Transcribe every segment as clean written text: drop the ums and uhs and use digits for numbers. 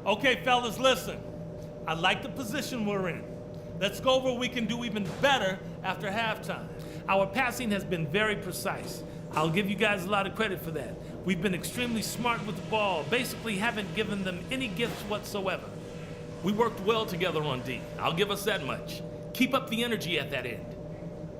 Okay, fellas, listen. I like the position we're in. Let's go over what we can do even better after halftime. Our passing has been very precise. I'll give you guys a lot of credit for that. We've been extremely smart with the ball, basically haven't given them any gifts whatsoever. We worked well together on D. I'll give us that much. Keep up the energy at that end.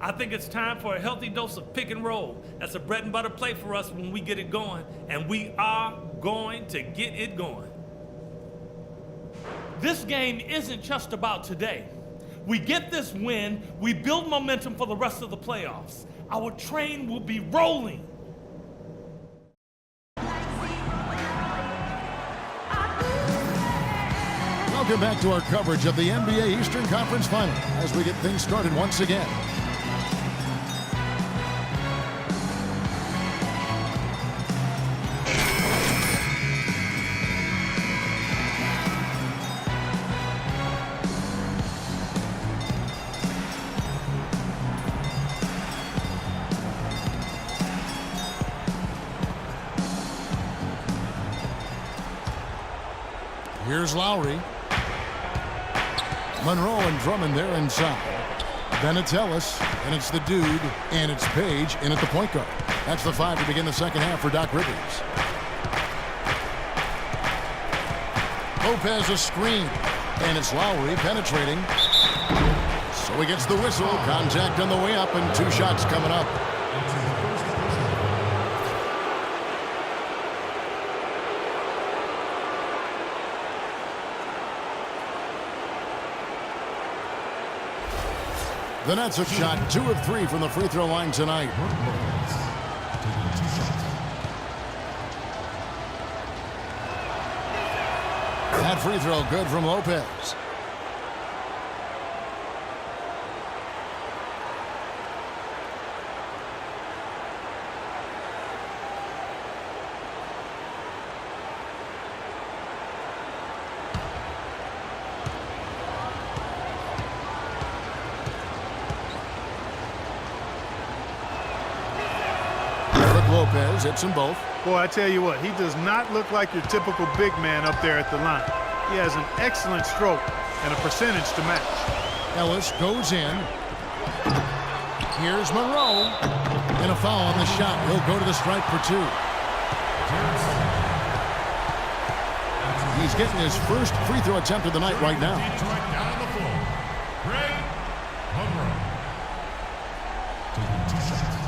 I think it's time for a healthy dose of pick and roll. That's a bread and butter play for us when we get it going, and we are going to get it going. This game isn't just about today. We get this win, we build momentum for the rest of the playoffs. Our train will be rolling. Welcome back to our coverage of the NBA Eastern Conference Final as we get things started once again. Here's Lowry. Monroe and Drummond there inside. Then it's Ellis, and it's the dude, and it's Page in at the point guard. That's the 5 to begin the second half for Doc Rivers. Lopez a screen, and it's Lowry penetrating. So he gets the whistle. Contact on the way up, and 2 shots coming up. The Nets have shot 2 of 3 from the free throw line tonight. That free throw good from Lopez. Lopez hits them both. Boy, I tell you what, he does not look like your typical big man up there at the line. He has an excellent stroke and a percentage to match. Ellis goes in. Here's Monroe. And a foul on the shot. He'll go to the stripe for 2. He's getting his first free throw attempt of the night right now. Detroit down on the floor. Greg Monroe. Taking 2 shots.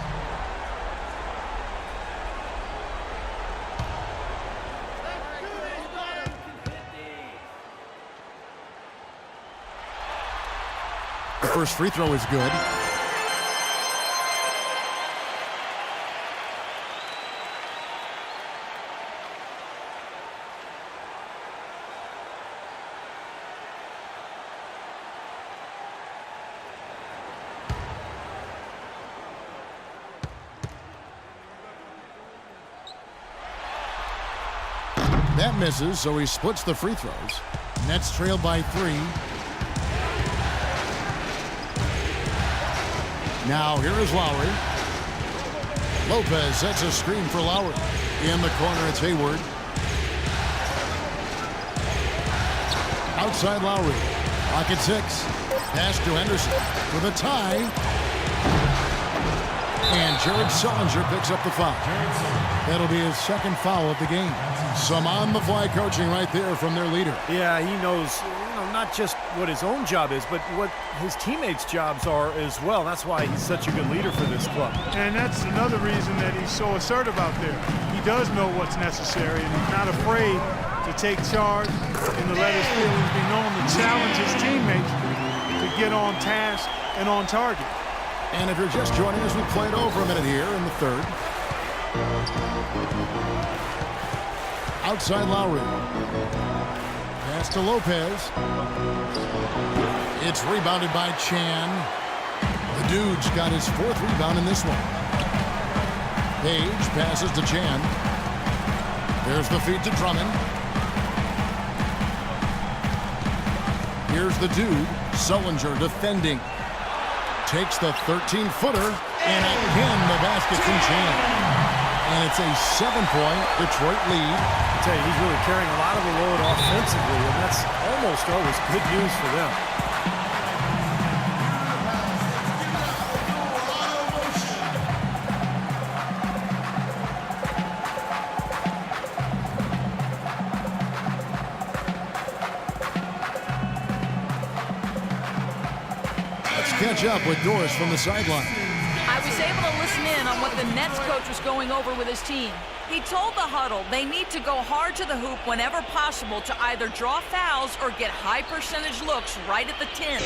The first free throw is good. That misses, so he splits the free throws. Nets trail by 3. Now here is Lowry. Lopez sets a screen for Lowry. In the corner, it's Hayward. Outside Lowry. Clock at 6. Pass to Henderson for the tie. And Jared Sullinger picks up the foul. That'll be his second foul of the game. Some on-the-fly coaching right there from their leader. Yeah, he knows, not just what his own job is, but what his teammates' jobs are as well. That's why he's such a good leader for this club. And that's another reason that he's so assertive out there. He does know what's necessary, and he's not afraid to take charge and to let his feelings be known, to challenge his teammates to get on task and on target. And if you're just joining us, we played over a minute here in the third. Outside Lowry. Pass to Lopez. It's rebounded by Chan. The dude's got his 4th rebound in this one. Page passes to Chan. There's the feed to Drummond. Here's the dude, Sullinger defending. Takes the 13-footer, and again the basket from Chan. And it's a 7-point Detroit lead. I tell you, he's really carrying a lot of the load offensively, and that's almost always good news for them. Let's catch up with Doris from the sideline. I was able to listen in on what the Nets coach was going over with his team. He told the huddle they need to go hard to the hoop whenever possible to either draw fouls or get high percentage looks right at the 10.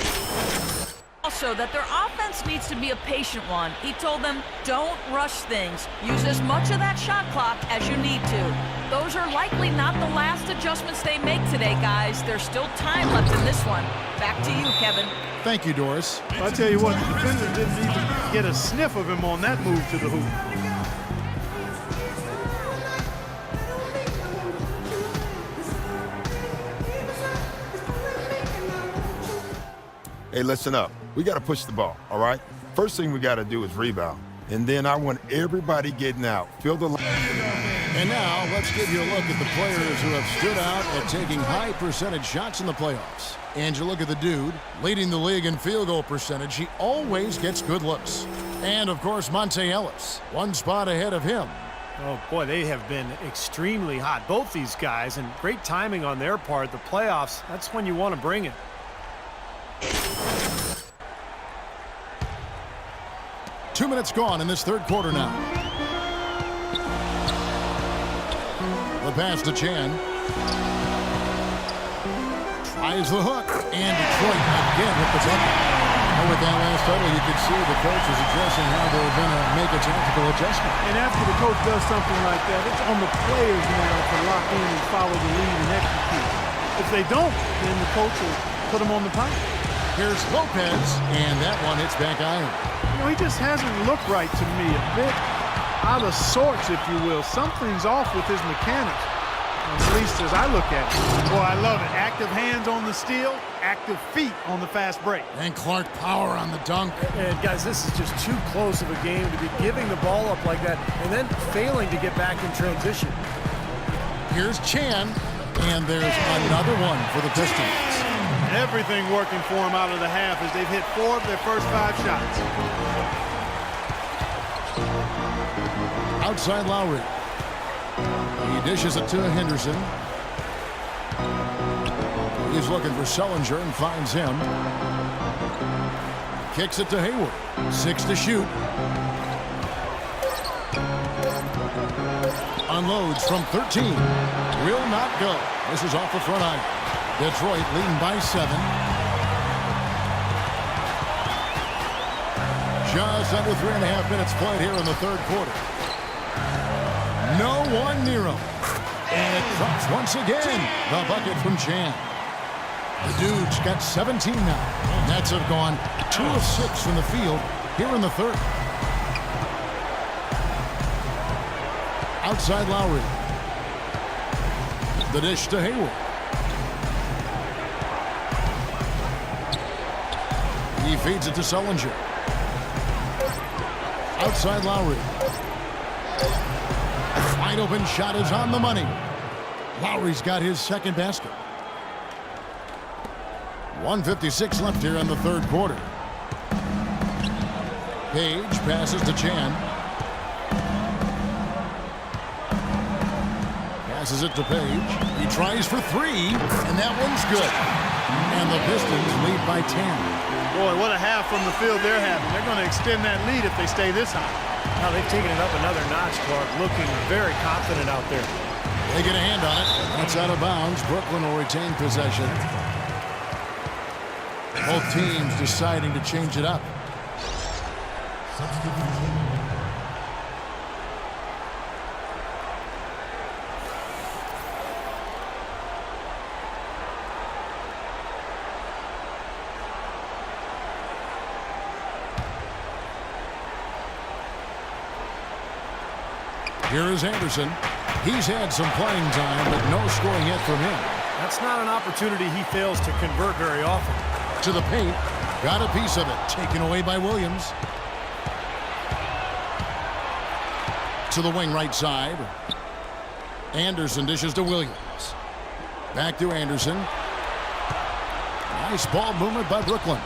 Also, that their offense needs to be a patient one. He told them, don't rush things. Use as much of that shot clock as you need to. Those are likely not the last adjustments they make today, guys. There's still time left in this one. Back to you, Kevin. Thank you, Doris. I'll tell you what, the defender didn't even get a sniff of him on that move to the hoop. Hey, listen up. We got to push the ball, all right? First thing we got to do is rebound. And then I want everybody getting out. Fill the line. And now, let's give you a look at the players who have stood out at taking high percentage shots in the playoffs. And you look at the dude, leading the league in field goal percentage. He always gets good looks. And, of course, Monte Ellis, one spot ahead of him. Oh, boy, they have been extremely hot, both these guys, and great timing on their part. The playoffs, that's when you want to bring it. Two minutes gone in this third quarter now. The pass to Chan. Tries the hook. And Detroit again with the bucket. And with that last total, you could see the coach is addressing how they're going to make a tactical adjustment. And after the coach does something like that, it's on the players now to lock in and follow the lead and execute. If they don't, then the coach will put them on the pipe. Here's Lopez, and that one hits back iron. You know, he just hasn't looked right to me. A bit out of sorts, if you will. Something's off with his mechanics, at least as I look at it. Boy, I love it. Active hands on the steal, active feet on the fast break. And Clark power on the dunk. And, guys, this is just too close of a game to be giving the ball up like that and then failing to get back in transition. Here's Chan, and there's another one for the Pistons. Everything working for him out of the half as they've hit 4 of their first 5 shots. Outside Lowry. He dishes it to Henderson. He's looking for Sullinger and finds him. Kicks it to Hayward. 6 to shoot. Unloads from 13. Will not go. This is off the front iron. Detroit leading by 7. Just under 3.5 minutes played here in the third quarter. No one near him. And it drops once again. The bucket from Chan. The dude's got 17 now. Nets have gone 2 of 6 from the field here in the third. Outside Lowry. The dish to Hayward. He feeds it to Sullinger. Outside Lowry. Wide open shot is on the money. Lowry's got his second basket. 1:56 left here in the third quarter. Page passes to Chan. Passes it to Page. He tries for 3, and that one's good. And the Pistons lead by 10. Boy, what a half from the field they're having. They're going to extend that lead if they stay this high. Now they've taken it up another notch, Clark, looking very confident out there. They get a hand on it. That's out of bounds. Brooklyn will retain possession. Both teams deciding to change it up. Here is Anderson. He's had some playing time, but no scoring yet from him. That's not an opportunity he fails to convert very often. To the paint. Got a piece of it. Taken away by Williams. To the wing right side. Anderson dishes to Williams. Back to Anderson. Nice ball movement by Brooklyn.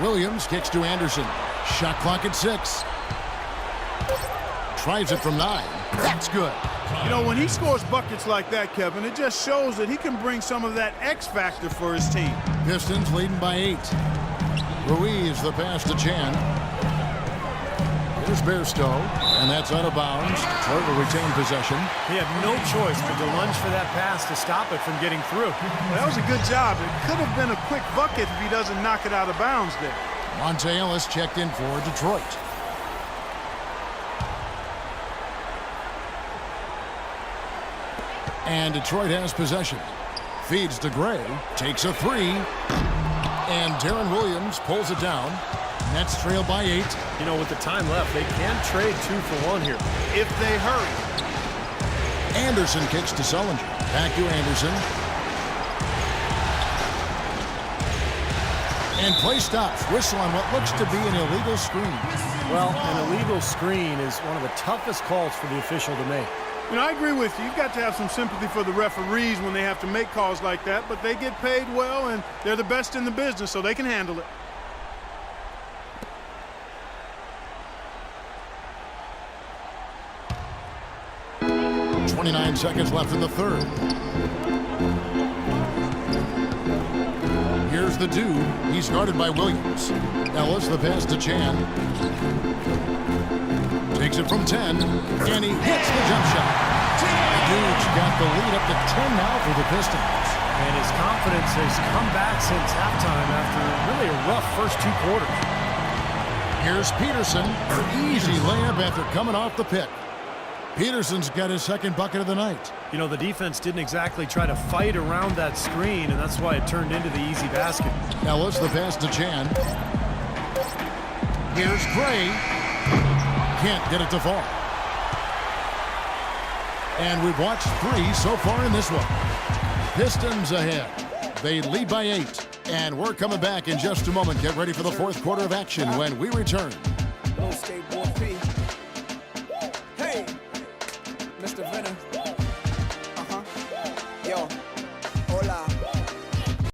Williams kicks to Anderson. Shot clock at 6. Tries it from 9. That's good. You know, when he scores buckets like that, Kevin, it just shows that he can bring some of that X factor for his team. Pistons leading by 8. Ruiz the pass to Chan. Here's Bairstow, and that's out of bounds. Detroit will retain possession. He had no choice but to lunge for that pass to stop it from getting through. Well, that was a good job. It could have been a quick bucket if he doesn't knock it out of bounds there. Monte Ellis checked in for Detroit. And Detroit has possession. Feeds to Gray. Takes a 3. And Darren Williams pulls it down. Nets trail by 8. You know, with the time left, they can trade 2 for 1 here. If they hurry. Anderson kicks to Sullinger. Back to Anderson. And play stops. Whistle on what looks to be an illegal screen. Well, an illegal screen is one of the toughest calls for the official to make. You know, I agree with you. You've got to have some sympathy for the referees when they have to make calls like that, but they get paid well, and they're the best in the business, so they can handle it. .29 seconds left in the third. Here's the dude. He's guarded by Williams. Ellis the pass to Chan. Takes it from 10, and he hits the jump shot. The dude's got the lead up to 10 now for the Pistons. And his confidence has come back since halftime after really a rough first 2 quarters. Here's Peterson. Easy layup after coming off the pick. Peterson's got his second bucket of the night. You know, the defense didn't exactly try to fight around that screen, and that's why it turned into the easy basket. Ellis the pass to Chan. Here's Gray. Can't get it to fall. And we've watched 3 so far in this one. Pistons ahead. They lead by 8. And we're coming back in just a moment. Get ready for the fourth quarter of action when we return. Low skateboard feet.